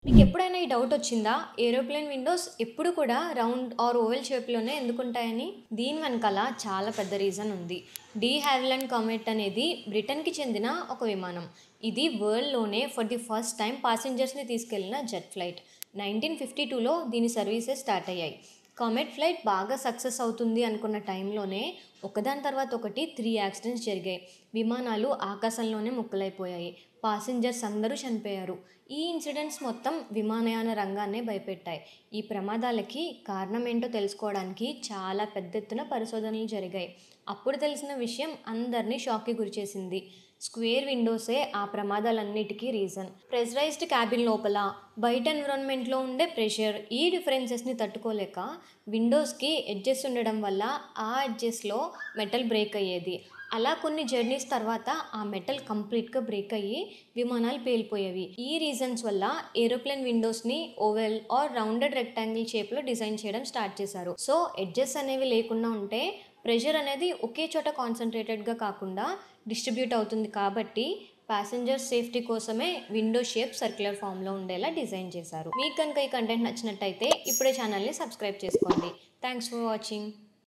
మీకు ఎప్పుడైనా ఈ డౌట్ వచ్చిందా? ఏరోప్లేన్ విండోస్ ఎప్పుడు కూడా రౌండ్ ఆర్ ఓవెల్ షేప్‌లోనే ఎందుకుంటాయని? దీని వెనకాల చాలా పెద్ద రీజన్ ఉంది. డి హావిలాండ్ కామెట్ అనేది బ్రిటన్‌కి చెందిన ఒక విమానం. ఇది వరల్డ్‌లోనే ఫర్ ది ఫస్ట్ టైం పాసెంజర్స్‌ని తీసుకెళ్లిన జెట్ ఫ్లైట్. 1952లో దీని సర్వీసెస్ స్టార్ట్ అయ్యాయి. కామెట్ ఫ్లైట్ బాగా సక్సెస్ అవుతుంది అనుకున్న టైంలోనే ఒకదాని తర్వాత ఒకటి 3 యాక్సిడెంట్స్ జరిగాయి. విమానాలు ఆకాశంలోనే ముక్కలైపోయాయి. పాసెంజర్స్ అందరూ చనిపోయారు. ఈ ఇన్సిడెంట్స్ మొత్తం విమానయాన రంగాన్నే భయపెట్టాయి. ఈ ప్రమాదాలకి కారణం ఏంటో తెలుసుకోవడానికి చాలా పెద్ద ఎత్తున పరిశోధనలు జరిగాయి. అప్పుడు తెలిసిన విషయం అందరినీ షాక్కి గురిచేసింది. స్క్వేర్ విండోసే ఆ ప్రమాదాలన్నిటికీ రీజన్. ప్రెషరైజ్డ్ క్యాబిన్ లోపల బయట ఎన్విరాన్మెంట్లో ఉండే ప్రెషర్ ఈ డిఫరెన్సెస్ని తట్టుకోలేక విండోస్కి ఎడ్జెస్ ఉండడం వల్ల ఆ ఎడ్జెస్లో మెటల్ బ్రేక్ అయ్యేది. అలా కొన్ని జర్నీస్ తర్వాత ఆ మెటల్ కంప్లీట్గా బ్రేక్ అయ్యి విమానాలు పేలిపోయేవి. ఈ రీజన్స్ వల్ల ఏరోప్లేన్ విండోస్ని ఓవెల్ ఆర్ రౌండెడ్ రెక్టాంగిల్ షేప్లో డిజైన్ చేయడం స్టార్ట్ చేశారు. సో ఎడ్జెస్ అనేవి లేకుండా ఉంటే ప్రెషర్ అనేది ఒకే చోట కాన్సన్ట్రేటెడ్గా కాకుండా డిస్ట్రిబ్యూట్ అవుతుంది. కాబట్టి ప్యాసింజర్ సేఫ్టీ కోసమే విండో షేప్ సర్క్యులర్ ఫామ్లో ఉండేలా డిజైన్ చేశారు. మీకు కనుక ఈ కంటెంట్ నచ్చినట్టయితే ఇప్పుడే ఛానల్ని సబ్స్క్రైబ్ చేసుకోండి. Thanks for watching.